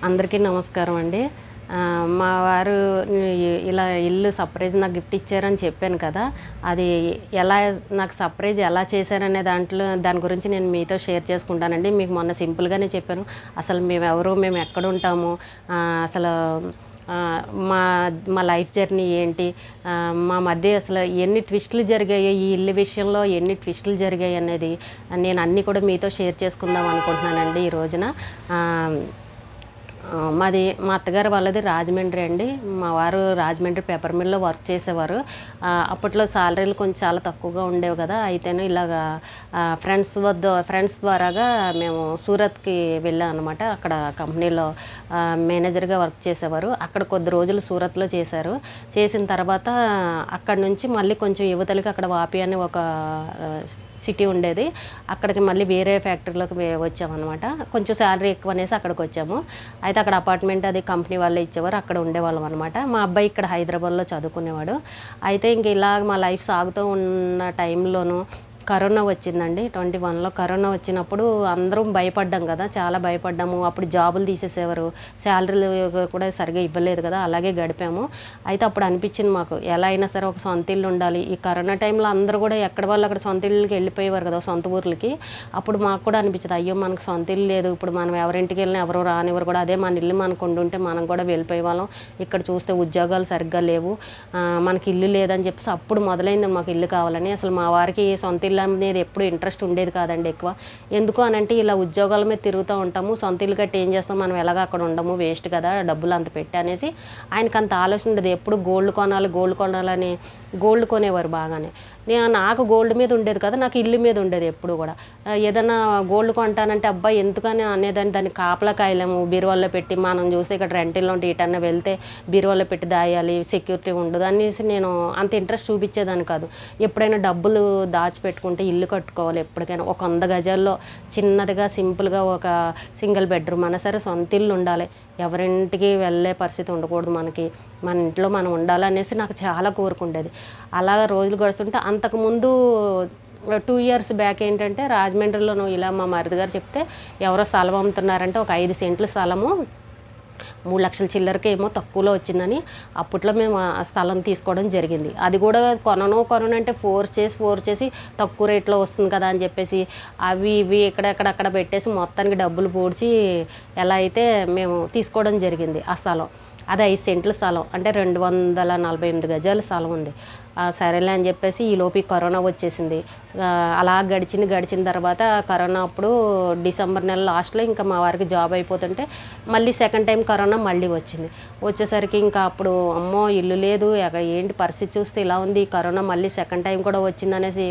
అందరికీ నమస్కారం అండి. మా వారు ఇలా ఇల్లు సర్ప్రైజ్ నాకు గిఫ్ట్ ఇచ్చారని చెప్పాను కదా! అది ఎలా నాకు సర్ప్రైజ్ ఎలా చేశారనే దాని గురించి నేను మీతో షేర్ చేసుకుంటానండి. మీకు మొన్న సింపుల్‌గానే చెప్పాను. అసలు మేమెవరు, మేమెక్కడుంటాము, అసలు మా మా లైఫ్ జర్నీ ఏంటి, మా మధ్య అసలు ఎన్ని ట్విస్టులు జరిగాయో, ఈ ఇల్లు విషయంలో ఎన్ని ట్విస్టులు జరిగాయనేది నేను అన్నీ కూడా మీతో షేర్ చేసుకుందాం అనుకుంటున్నానండి ఈ రోజున. మాది మా అత్తగారు వాళ్ళది రాజమండ్రి అండి. మా వారు రాజమండ్రి పేపర్ మిల్‌లో వర్క్ చేసేవారు. అప్పట్లో సాలరీలు కొంచెం చాలా తక్కువగా ఉండేవి కదా! అయితేను ఇలాగా ఫ్రెండ్స్ ద్వారాగా మేము సూరత్‌కి వెళ్ళాం అనమాట. అక్కడ కంపెనీలో మేనేజర్‌గా వర్క్ చేసేవారు. అక్కడ కొద్ది రోజులు సూరత్‌లో చేశారు. చేసిన తర్వాత అక్కడి నుంచి మళ్ళీ కొంచెం యువతలకి అక్కడ వాపి అని ఒక సిటీ ఉండేది. అక్కడికి మళ్ళీ వేరే ఫ్యాక్టరీలోకి వచ్చామన్నమాట. కొంచెం శాలరీ ఎక్కువ అనేసి అక్కడికి వచ్చాము. అయితే అక్కడ అపార్ట్మెంట్ అది కంపెనీ వాళ్ళే ఇచ్చేవారు. అక్కడ ఉండేవాళ్ళం అనమాట. మా అబ్బాయి ఇక్కడ హైదరాబాద్‌లో చదువుకునేవాడు. అయితే ఇంక ఇలాగ మా లైఫ్ సాగుతూ ఉన్న టైంలోనూ కరోనా వచ్చిందండి. 21లో కరోనా వచ్చినప్పుడు అందరం భయపడ్డాం కదా! చాలా భయపడ్డాము. అప్పుడు జాబులు తీసేసేవారు. శాలరీలు కూడా సరిగ్గా ఇవ్వలేదు కదా! అలాగే గడిపాము. అయితే అప్పుడు అనిపించింది మాకు, ఎలా అయినా సరే ఒక సొంత ఇల్లు ఉండాలి. ఈ కరోనా టైంలో అందరూ కూడా ఎక్కడ వాళ్ళు అక్కడ సొంత ఇళ్ళకి వెళ్ళిపోయేవారు కదా! సొంత ఊర్లకి. అప్పుడు మాకు కూడా అనిపించేది, అయ్యో మనకు సొంత ఇల్లు లేదు. ఇప్పుడు మనం ఎవరింటికి వెళ్ళినా ఎవరు రానివ్వరు కూడా. అదే మన ఇల్లు మనకు ఉండుంటే మనం కూడా వెళ్ళిపోయేవాళ్ళం. ఇక్కడ చూస్తే ఉద్యోగాలు సరిగ్గా లేవు. మనకి ఇల్లు లేదని చెప్పేసి అప్పుడు మొదలైంది మాకు ఇల్లు కావాలని. అసలు మా వారికి సొంత ఇల్లు అనేది ఎప్పుడు ఇంట్రెస్ట్ ఉండేది కాదండి ఎక్కువ. ఎందుకు అనంటే ఇలా ఉద్యోగాల మీద తిరుగుతూ ఉంటాము. సొంత ఇల్లు కట్టి ఏం చేస్తాం, మనం ఎలాగ అక్కడ ఉండము, వేస్ట్ కదా డబ్బులు అంత పెట్టి అనేసి ఆయనకు అంత ఆలోచన ఉండేది. ఎప్పుడు గోల్డ్ కొనాలని గోల్డ్ కొనేవారు బాగానే. నాకు గోల్డ్ మీద ఉండేది కదా, నాకు ఇల్లు మీద ఉండేది ఎప్పుడు కూడా. ఏదైనా గోల్డ్ కొంటానంటే అబ్బా ఎందుకని అనేదాన్ని. దాన్ని కాపలా కాయలేము, బీరువాలో పెట్టి. మనం చూస్తే ఇక్కడ రెంటిల్లో ఉంటే ఎటన్నా వెళ్తే బీరువాలో పెట్టి దాయాలి, సెక్యూరిటీ ఉండదు అనేసి నేను అంత ఇంట్రెస్ట్ చూపించేదాన్ని కాదు. ఎప్పుడైనా డబ్బులు దాచిపెట్టుకుంటే ఇల్లు కట్టుకోవాలి ఎప్పటికైనా. ఒక 100 గజాల్లో చిన్నదిగా సింపుల్గా ఒక సింగిల్ బెడ్రూమ్ అయినా సరే సొంత ఇల్లు ఉండాలి. ఎవరింటికి వెళ్ళే పరిస్థితి ఉండకూడదు మనకి. మన ఇంట్లో మనం ఉండాలనేసి నాకు చాలా కోరుకుండేది. అలాగా రోజులు గడుస్తుంటే అంతకుముందు 2 ఇయర్స్ బ్యాక్ ఏంటంటే రాజమండ్రిలోను ఇలా మా మరిది గారు చెప్తే ఎవరో స్థలం అమ్ముతున్నారంటే ఒక 5 సెంట్ల స్థలము 3 లక్షల చిల్లరకి ఏమో తక్కువలో వచ్చిందని అప్పట్లో మేము ఆ స్థలం తీసుకోవడం జరిగింది. అది కూడా కొననంటే ఫోర్స్ చేసి తక్కువ రేట్లో వస్తుంది కదా అని చెప్పేసి అవి ఇవి ఎక్కడెక్కడక్కడ పెట్టేసి మొత్తానికి డబ్బులు పూడ్చి ఎలా అయితే మేము తీసుకోవడం జరిగింది ఆ స్థలం. అది 5 సెంట్ల స్థలం, అంటే 248 గజాల స్థలం ఉంది. సరేలే అని చెప్పేసి ఈలోపు కరోనా వచ్చేసింది. అలా గడిచిన తర్వాత కరోనా అప్పుడు డిసెంబర్ నెల లాస్ట్లో ఇంకా మా వారికి జాబ్ అయిపోతుంటే మళ్ళీ సెకండ్ టైం కరోనా మళ్ళీ వచ్చింది. వచ్చేసరికి ఇంకా అప్పుడు అమ్మో ఇల్లు లేదు, ఏంటి పరిస్థితి చూస్తే ఇలా ఉంది, కరోనా మళ్ళీ సెకండ్ టైం కూడా వచ్చిందనేసి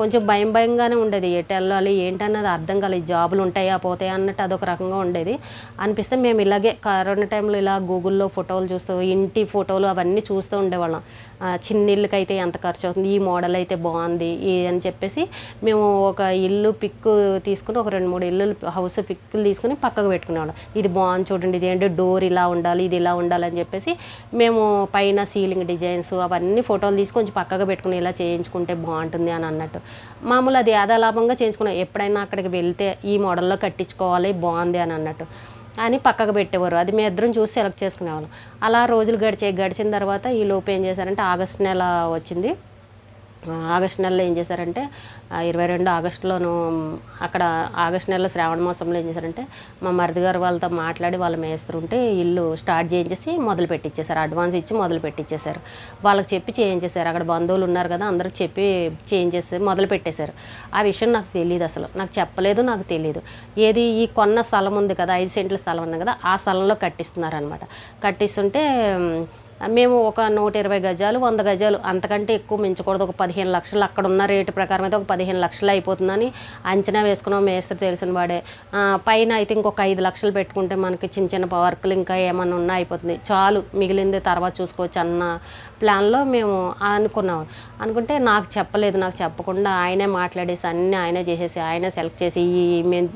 కొంచెం భయంగానే ఉండేది. ఎటు వెళ్ళాలి ఏంటన్నది అర్థం కాలేదు. జాబులు ఉంటాయా పోతాయా అన్నట్టు అదొక రకంగా ఉండేది. అనిపిస్తే మేము ఇలాగే కరోనా టైంలో ఇలా గూగుల్లో ఫోటోలు చూస్తూ, ఇంటి ఫోటోలు అవన్నీ చూస్తూ ఉండేవాళ్ళం. చిన్న ఇల్లుకైతే ఎంత ఖర్చు అవుతుంది, ఈ మోడల్ అయితే బాగుంది అని చెప్పేసి మేము ఒక ఇల్లు పిక్ తీసుకుని ఒక 2-3 ఇల్లు హౌస్ పిక్కులు తీసుకుని పక్కకు పెట్టుకునేవాళ్ళం. ఇది బాగుంది చూడండి, ఇది ఏంటి డోర్ ఇలా ఉండాలి, ఇది ఇలా ఉండాలి అని చెప్పేసి మేము పైన సీలింగ్ డిజైన్స్ అవన్నీ ఫోటోలు తీసి కొంచెం పక్కగా పెట్టుకుని ఇలా చేయించుకుంటే బాగుంటుంది అని అన్నట్టు. మామూలు అది ఆదాలాభంగా చేయించుకున్నాం. ఎప్పుడైనా అక్కడికి వెళ్తే ఈ మోడల్లో కట్టించుకోవాలి బాగుంది అని అన్నట్టు అని పక్కకు పెట్టేవారు. అది మేము ఇద్దరం చూసి సెలెక్ట్ చేసుకునేవాళ్ళం. అలా రోజులు గడిచిన తర్వాత ఈ లోపు ఏం చేశారంటే ఆగస్టు నెల వచ్చింది. ఆగస్టు నెలలో ఏం చేశారంటే 22 ఆగస్టులోను అక్కడ ఆగస్టు నెలలో శ్రావణ మాసంలో ఏం చేశారంటే మా మరిది గారు వాళ్ళతో మాట్లాడి వాళ్ళ మేస్త్రుంటే ఇల్లు స్టార్ట్ చేయించేసి మొదలు పెట్టించేశారు. అడ్వాన్స్ ఇచ్చి మొదలు పెట్టించేశారు. వాళ్ళకి చెప్పి చేయించేశారు. అక్కడ బంధువులు ఉన్నారు కదా, అందరికి చెప్పి చేయించేసి మొదలు పెట్టేశారు. ఆ విషయం నాకు తెలియదు, అసలు నాకు చెప్పలేదు, నాకు తెలియదు. ఏది ఈ కొన్న స్థలం ఉంది కదా, 5 సెంట్ల స్థలం ఉంది కదా, ఆ స్థలంలో కట్టిస్తున్నారనమాట. కట్టిస్తుంటే మేము ఒక 120 గజాలు 100 గజాలు అంతకంటే ఎక్కువ మించకూడదు, ఒక 15 లక్షలు అక్కడ ఉన్న రేటు ప్రకారం అయితే ఒక 15 లక్షలు అయిపోతుందని అంచనా వేసుకున్నాం. మేస్త్రి తెలిసిన వాడే. పైన అయితే ఇంకొక 5 లక్షలు పెట్టుకుంటే మనకి చిన్న వర్కులు ఇంకా ఏమన్నా ఉన్నా అయిపోతుంది, చాలు మిగిలింది తర్వాత చూసుకోవచ్చు అన్న ప్లాన్లో మేము అనుకుంటే నాకు చెప్పలేదు. నాకు చెప్పకుండా ఆయనే మాట్లాడేసి అన్నీ ఆయనే చేసేసి ఆయనే సెలెక్ట్ చేసి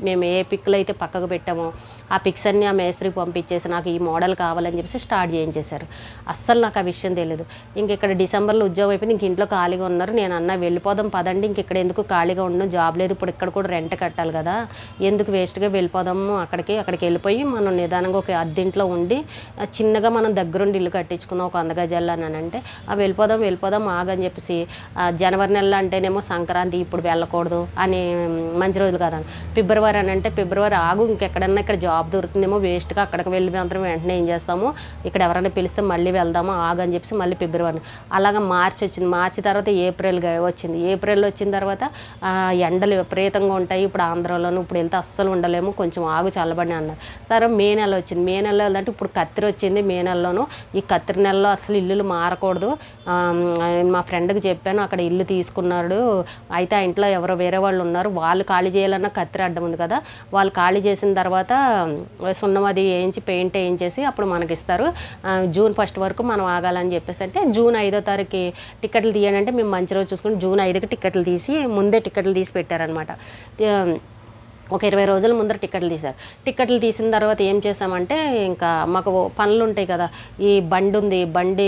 మేము ఏ పిక్కులు అయితే పక్కకు పెట్టామో ఆ పిక్స్ అన్నీ ఆ మేస్త్రికి పంపించేసి నాకు ఈ మోడల్ కావాలని చెప్పేసి స్టార్ట్ చేయించేశారు. అస్సలు నాకు ఆ విషయం తెలియదు. ఇంక ఇక్కడ డిసెంబర్లో ఉద్యోగం అయిపోయింది. ఇంక ఇంట్లో ఖాళీగా ఉన్నారు. నేను అన్నా వెళ్ళిపోదాం పదండి, ఇంక ఇక్కడ ఎందుకు ఖాళీగా ఉండను, జాబ్ లేదు, ఇప్పుడు ఇక్కడ కూడా రెంట్ కట్టాలి కదా, ఎందుకు వేస్ట్గా వెళ్ళిపోదాము అక్కడికి వెళ్ళిపోయి మనం నిదానంగా ఒక అద్దెంట్లో ఉండి చిన్నగా మనం దగ్గరుండి ఇల్లు కట్టించుకుందాం ఒక 100 గజాలు అని అంటే వెళ్ళిపోదాం ఆగని చెప్పేసి జనవరి నెలలో అంటేనేమో సంక్రాంతి ఇప్పుడు వెళ్ళకూడదు అని మంచి రోజులు కదా, ఫిబ్రవరి అని అంటే ఫిబ్రవరి ఆగు, ఇంకెక్కడన్నా ఇక్కడ జాబ్ దొరుకుతుందేమో, వేస్ట్గా అక్కడికి వెళ్ళి మాత్రం వెంటనే ఏం చేస్తాము, ఇక్కడ ఎవరైనా పిలిస్తే మళ్ళీ వెళ్దాము ఆగని చెప్పేసి మళ్ళీ ఫిబ్రవరి, అలాగా మార్చి వచ్చింది. మార్చి తర్వాత ఏప్రిల్ వచ్చింది. ఏప్రిల్ వచ్చిన తర్వాత ఎండలు విపరీతంగా ఉంటాయి ఇప్పుడు ఆంధ్రాలోనూ, ఇప్పుడు వెళ్తే అస్సలు ఉండలేము, కొంచెం ఆగు చల్లబడి అన్నారు. సరే మే నెల వచ్చింది. మే నెలలో అంటే ఇప్పుడు కత్తిరి వచ్చింది మే నెలలోనూ. ఈ కత్తిరి నెలలో అసలు ఇల్లులు మారకూడదు, మా ఫ్రెండ్కి చెప్పాను, అక్కడ ఇల్లు తీసుకున్నాడు, అయితే ఆ ఇంట్లో ఎవరో వేరే వాళ్ళు ఉన్నారు, వాళ్ళు ఖాళీ చేయాలన్నా కత్తిరి అడ్డం ఉంది కదా, వాళ్ళు ఖాళీ చేసిన తర్వాత సున్నం అది వేయించి పెయింట్ వేయించేసి అప్పుడు మనకి ఇస్తారు, జూన్ 1 వరకు మనం ఆగాలని చెప్పేసి అంటే జూన్ 5వ తారీఖు టికెట్లు తీయాలంటే మేము మంచి రోజు చూసుకుని జూన్ 5కి టికెట్లు తీసి ముందే టికెట్లు తీసి పెట్టారనమాట. ఒక 20 రోజుల ముందర టికెట్లు తీశారు. టికెట్లు తీసిన తర్వాత ఏం చేసామంటే ఇంకా మాకు పనులు ఉంటాయి కదా, ఈ బండి ఉంది, బండి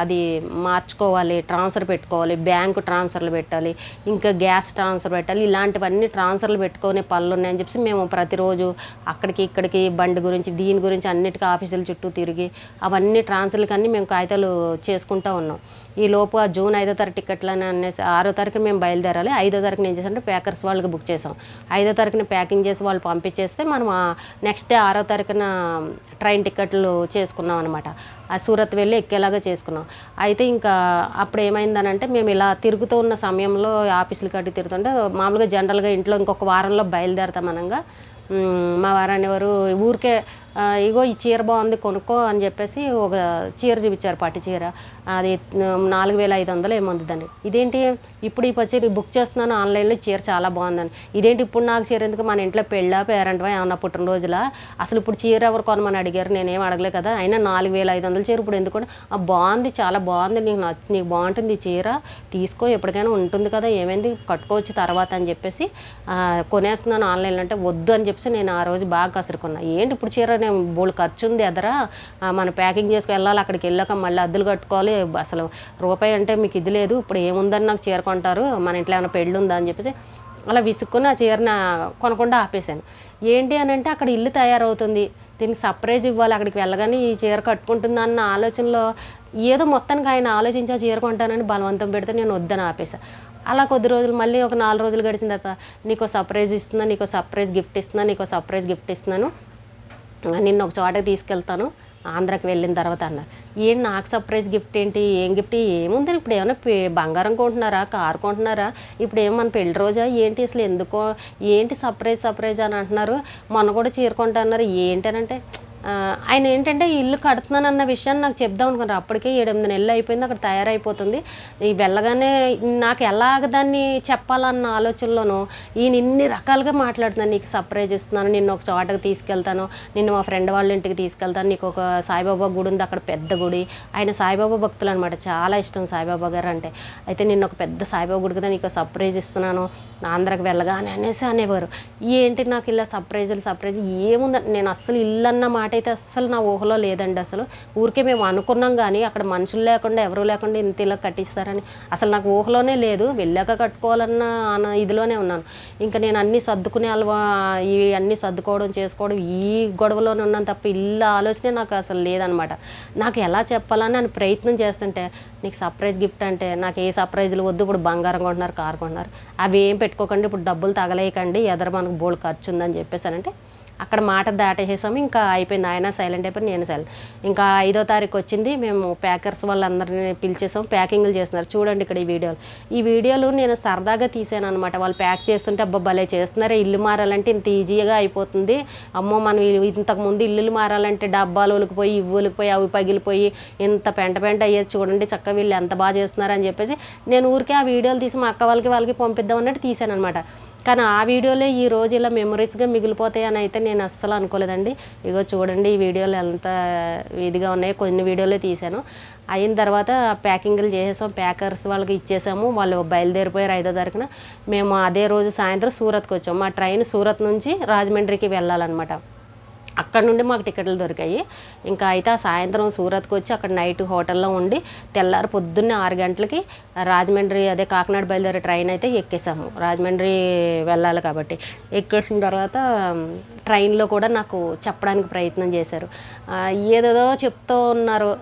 అది మార్చుకోవాలి, ట్రాన్స్ఫర్ పెట్టుకోవాలి, బ్యాంకు ట్రాన్స్ఫర్లు పెట్టాలి, ఇంకా గ్యాస్ ట్రాన్స్ఫర్ పెట్టాలి, ఇలాంటివన్నీ ట్రాన్స్ఫర్లు పెట్టుకునే పనులు ఉన్నాయని చెప్పేసి మేము ప్రతిరోజు అక్కడికి ఇక్కడికి బండి గురించి దీని గురించి అన్నిటికీ ఆఫీసుల చుట్టూ తిరిగి అవన్నీ ట్రాన్స్ఫర్లకి అన్నీ మేము కాగితాలు చేసుకుంటూ ఉన్నాం. ఈ లోపు ఆ జూన్ 5వ తారీఖు టికెట్లు అని అనేసి 6వ తారీఖు మేము బయలుదేరాలి. 5వ తారీఖున ఏం చేసామంటే ప్యాకర్స్ వాళ్ళకి బుక్ చేసాం. 5వ తారీఖున ప్యాకింగ్ చేసి వాళ్ళు పంపించేస్తే మనం నెక్స్ట్ డే 6వ తారీఖున ట్రైన్ టికెట్లు చేసుకున్నాం అనమాట. ఆ సూరత్ వెళ్ళి ఎక్కేలాగా చేసుకున్నాం. అయితే ఇంకా అప్పుడు ఏమైందనంటే మేము ఇలా తిరుగుతూ ఉన్న సమయంలో ఆఫీసులు కట్టి తిరుగుతుంటే మామూలుగా జనరల్గా ఇంట్లో ఇంకొక వారంలో బయలుదేరుతాం అనగా మా వారాన్ని ఎవరు ఊరికే ఇగో ఈ చీర బాగుంది కొనుక్కో అని చెప్పేసి ఒక చీర చూపించారు, పట్టు చీర, అది 4500 ఏముందిదండి. ఇదేంటి ఇప్పుడు ఈ పచ్చి బుక్ చేస్తున్నాను ఆన్లైన్లో, చీర చాలా బాగుందని, ఇదేంటి ఇప్పుడు నాకు చీర ఎందుకు, మన ఇంట్లో పెళ్ళా పేరెంట్వా ఏమన్నా పుట్టినరోజులా, అసలు ఇప్పుడు చీర ఎవరు కొనమని అడిగారు, నేనేం అడగలే కదా, అయినా 4500 చీర ఇప్పుడు ఎందుకు, బాగుంది చాలా బాగుంది, నీకు బాగుంటుంది ఈ చీర తీసుకో, ఎప్పటికైనా ఉంటుంది కదా, ఏమైంది కట్టుకోవచ్చు తర్వాత అని చెప్పేసి కొనేస్తున్నాను ఆన్లైన్లో అంటే వద్దు అని చెప్పేసి నేను ఆ రోజు బాగా కసురుకున్నా. ఏంటి ఇప్పుడు చీర నేను బోళ్ళు ఖర్చు ఉంది ఎదరా, మనం ప్యాకింగ్ చేసుకు వెళ్ళాలి, అక్కడికి వెళ్ళాక మళ్ళీ అద్దులు కట్టుకోవాలి, అసలు రూపాయి అంటే మీకు ఇది లేదు, ఇప్పుడు ఏముందని నాకు చీర కొంటారు, మన ఇంట్లో ఏమైనా పెళ్ళి ఉందా అని చెప్పేసి అలా విసుక్కుని ఆ చీరని కొనకుండా ఆపేశాను. ఏంటి అని అంటే అక్కడ ఇల్లు తయారవుతుంది, దీనికి సర్ప్రైజ్ ఇవ్వాలి, అక్కడికి వెళ్ళగానే ఈ చీర కట్టుకుంటుందా అన్న ఆలోచనలో ఏదో మొత్తానికి ఆయన ఆలోచించి ఆ చీర కొంటానని బలవంతం పెడితే నేను వద్దని ఆపేశాను. అలా కొద్ది రోజులు మళ్ళీ ఒక 4 రోజులు గడిచిన తర్వాత నీకో సర్ప్రైజ్ ఇస్తున్నా, నీకో సర్ప్రైజ్ గిఫ్ట్ ఇస్తున్నా, నీకో సర్ప్రైజ్ గిఫ్ట్ ఇస్తున్నాను, నిన్న ఒక చోటకి తీసుకెళ్తాను ఆంధ్రాకి వెళ్ళిన తర్వాత అన్నారు. ఏం నాకు సర్ప్రైజ్ గిఫ్ట్ ఏంటి, ఏం గిఫ్ట్ ఏముంది, ఇప్పుడు ఏమైనా బంగారం కొంటున్నారా, కారు కొంటున్నారా, ఇప్పుడు ఏమో మన పెళ్లి రోజా ఏంటి, అసలు ఎందుకో ఏంటి సర్ప్రైజ్ అని అంటున్నారు, మొన్న కూడా చీర కొంటున్నారు ఏంటనంటే ఆయన ఏంటంటే ఇల్లు కడుతున్నానన్న విషయాన్ని నాకు చెప్దాం అనుకున్నారు. అప్పటికే 7-8 నెలలు అయిపోయింది, అక్కడ తయారైపోతుంది, వెళ్ళగానే నాకు ఎలాగ దాన్ని చెప్పాలన్న ఆలోచనలోనూ ఈయన ఇన్ని రకాలుగా మాట్లాడుతున్నాను, నీకు సర్ప్రైజ్ ఇస్తున్నాను, నిన్ను ఒక చోటకి తీసుకెళ్తాను, నిన్ను మా ఫ్రెండ్ వాళ్ళ ఇంటికి తీసుకెళ్తాను, నీకు ఒక సాయిబాబా గుడి ఉంది అక్కడ పెద్ద గుడి, ఆయన సాయిబాబా భక్తులు అనమాట, చాలా ఇష్టం సాయిబాబా గారు అంటే, అయితే నిన్ను ఒక పెద్ద సాయిబాబా గుడి కదా నీకు సర్ప్రైజ్ ఇస్తున్నాను ఆంధ్రాకి వెళ్ళగానే అనేసి అనేవారు. ఏంటి నాకు ఇలా సర్ప్రైజ్ ఏముందని, నేను అస్సలు ఇల్లు అన్న మాట అయితే అస్సలు నా ఊహలో లేదండి. అసలు ఊరికే మేము అనుకున్నాం కానీ అక్కడ మనుషులు లేకుండా ఎవరు లేకుండా ఇంత ఇలా కట్టిస్తారని అసలు నాకు ఊహలోనే లేదు, వెళ్ళాక కట్టుకోవాలన్న ఇదిలోనే ఉన్నాను. ఇంకా నేను అన్నీ సర్దుకునే ఇవి అన్నీ సర్దుకోవడం చేసుకోవడం ఈ గొడవలోనే ఉన్నాను తప్ప ఇల్లు ఆలోచనే నాకు అసలు లేదనమాట. నాకు ఎలా చెప్పాలని నేను ప్రయత్నం చేస్తుంటే నీకు సర్ప్రైజ్ గిఫ్ట్ అంటే నాకు ఏ సర్ప్రైజులు వద్దు, ఇప్పుడు బంగారం కొంటున్నారు, కారు కొంటున్నారు, అవి ఏం పెట్టుకోకండి, ఇప్పుడు డబ్బులు తగలేయకండి, ఎదరు మనకు బోల్డ్ ఖర్చు ఉందని చెప్పేసానంటే అక్కడ మాట దాటేసాము. ఇంకా అయిపోయింది, ఆయన సైలెంట్ అయిపోయి నేను సైలెంట్. ఇంకా 5వ తారీఖు వచ్చింది, మేము ప్యాకర్స్ వాళ్ళందరినీ పిలిచేసాము, ప్యాకింగ్లు చేస్తున్నారు. చూడండి ఇక్కడ ఈ వీడియోలు నేను సరదాగా తీసాను అనమాట. వాళ్ళు ప్యాక్ చేస్తుంటే అబ్బా భలే చేస్తున్నారే, ఇల్లు మారాలంటే ఇంత ఈజీగా అయిపోతుంది, అమ్మో మనం ఇంతకుముందు ఇల్లులు మారాలంటే డబ్బాలు ఒలికిపోయి ఇవి ఒలికిపోయి అవి పగిలిపోయి ఇంత పెంట అయ్యేది, చూడండి చక్కగా వీళ్ళు ఎంత బాగా చేస్తున్నారు అని చెప్పేసి నేను ఊరికే ఆ వీడియోలు తీసి మా అక్క వాళ్ళకి పంపిద్దాం అన్నట్టు తీసాను అనమాట. కానీ ఆ వీడియోలే ఈ రోజు ఇలా మెమరీస్గా మిగిలిపోతాయి అని అయితే నేను అస్సలు అనుకోలేదండి. ఇగో చూడండి ఈ వీడియోలు ఎంత ఇదిగా ఉన్నాయి, కొన్ని వీడియోలే తీశాను. అయిన తర్వాత ప్యాకింగ్లు చేసేసాం, ప్యాకర్స్ వాళ్ళకి ఇచ్చేసాము, వాళ్ళు బయలుదేరిపోయారు 5వ తారీఖున. మేము అదే రోజు సాయంత్రం సూరత్కి వచ్చాము. మా ట్రైన్ సూరత్ నుంచి రాజమండ్రికి వెళ్ళాలన్నమాట. అక్కడ నుండి మాకు టికెట్లు దొరికాయి. ఇంకా అయితే ఆ సాయంత్రం సూరత్కి వచ్చి అక్కడ నైట్ హోటల్లో ఉండి తెల్లారి పొద్దున్నే 6 గంటలకి రాజమండ్రి అదే కాకినాడ బయలుదేరే ట్రైన్ అయితే ఎక్కేసాము. రాజమండ్రి వెళ్ళాలి కాబట్టి ఎక్కేసిన తర్వాత ట్రైన్లో కూడా నాకు చెప్పడానికి ప్రయత్నం చేశారు. ఏదేదో చెప్తూ ఉన్నారు.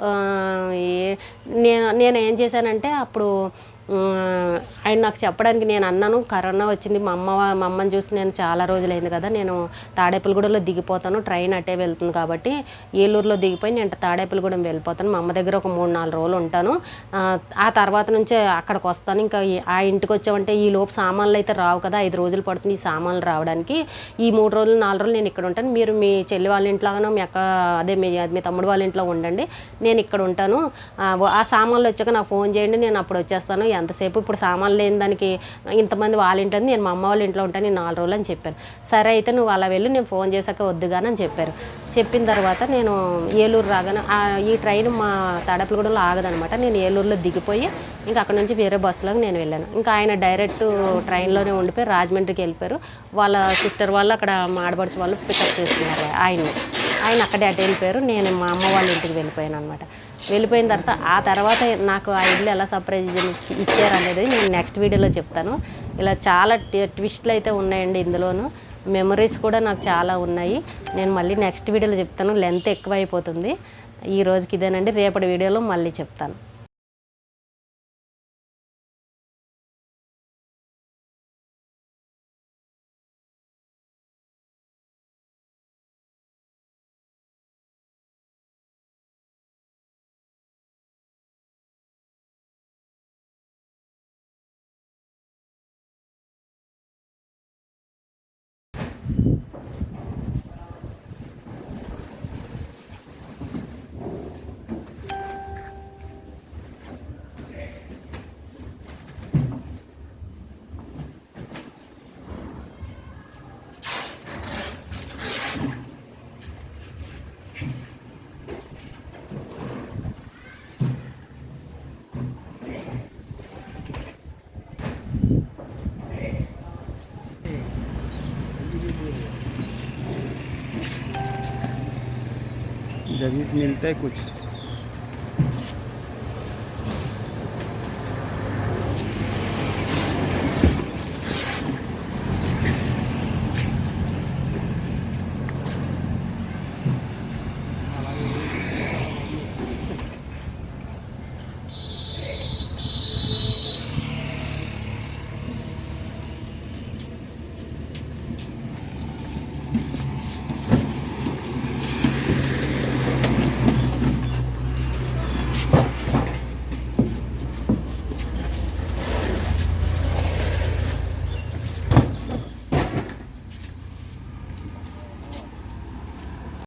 నేను ఏం చేశానంటే అప్పుడు ఆయన నాకు చెప్పడానికి నేను అన్నాను, కరోనా వచ్చింది, మా అమ్మని చూసి నేను చాలా రోజులైంది కదా, నేను తాడేపల్లిగూడెంలో దిగిపోతాను, ట్రైన్ అట్టే వెళ్తుంది కాబట్టి ఏలూరులో దిగిపోయి నేను తాడేపల్లిగూడెం వెళ్ళిపోతాను, మా అమ్మ దగ్గర ఒక 3-4 రోజులు ఉంటాను, ఆ తర్వాత నుంచే అక్కడికి వస్తాను, ఇంకా ఆ ఇంటికి వచ్చామంటే ఈ లోపు సామాన్లు అయితే రావు కదా, 5 రోజులు పడుతుంది ఈ సామాన్లు రావడానికి, ఈ 3 రోజులు 4 రోజులు నేను ఇక్కడ ఉంటాను, మీరు మీ చెల్లి వాళ్ళ ఇంట్లోనో మీ అక్క అదే మీ తమ్ముడు వాళ్ళ ఇంట్లో ఉండండి, నేను ఇక్కడ ఉంటాను, ఆ సామాన్లు వచ్చాక నాకు ఫోన్ చేయండి, నేను అప్పుడు వచ్చేస్తాను, ఎంతసేపు ఇప్పుడు సామాన్లు లేని దానికి ఇంతమంది వాళ్ళ ఇంట్లో నేను మా అమ్మ వాళ్ళ ఇంట్లో ఉంటాను, నేను 4 రోజులు అని చెప్పాను. సరే అయితే నువ్వు అలా వెళ్ళి నేను ఫోన్ చేశాక వద్దుగానని చెప్పారు. చెప్పిన తర్వాత నేను ఏలూరు రాగానే ఈ ట్రైన్ మా తాడేపల్లిగూడెంలో ఆగదనమాట, నేను ఏలూరులో దిగిపోయి ఇంకా అక్కడ నుంచి వేరే బస్సులోకి నేను వెళ్ళాను. ఇంకా ఆయన డైరెక్ట్ ట్రైన్లోనే ఉండిపోయి రాజమండ్రికి వెళ్ళిపోయారు. వాళ్ళ సిస్టర్ వాళ్ళు అక్కడ ఆడపడుచు వాళ్ళు పికప్ చేసుకున్నారు ఆయన అక్కడే అటు వెళ్ళిపోయారు. నేను మా అమ్మ వాళ్ళ ఇంటికి వెళ్ళిపోయాను అనమాట. వెళ్ళిపోయిన తర్వాత ఆ తర్వాత నాకు ఆ ఇల్లు ఎలా సర్ప్రైజ్ ఇచ్చారు అనేది నేను నెక్స్ట్ వీడియోలో చెప్తాను. ఇలా చాలా ట్విస్ట్లు అయితే ఉన్నాయండి ఇందులోను, మెమరీస్ కూడా నాకు చాలా ఉన్నాయి. నేను మళ్ళీ నెక్స్ట్ వీడియోలో చెప్తాను, లెంత్ ఎక్కువైపోతుంది. ఈ రోజుకి ఇదేనండి, రేపటి వీడియోలో మళ్ళీ చెప్తాను. जब मिलता है कुछ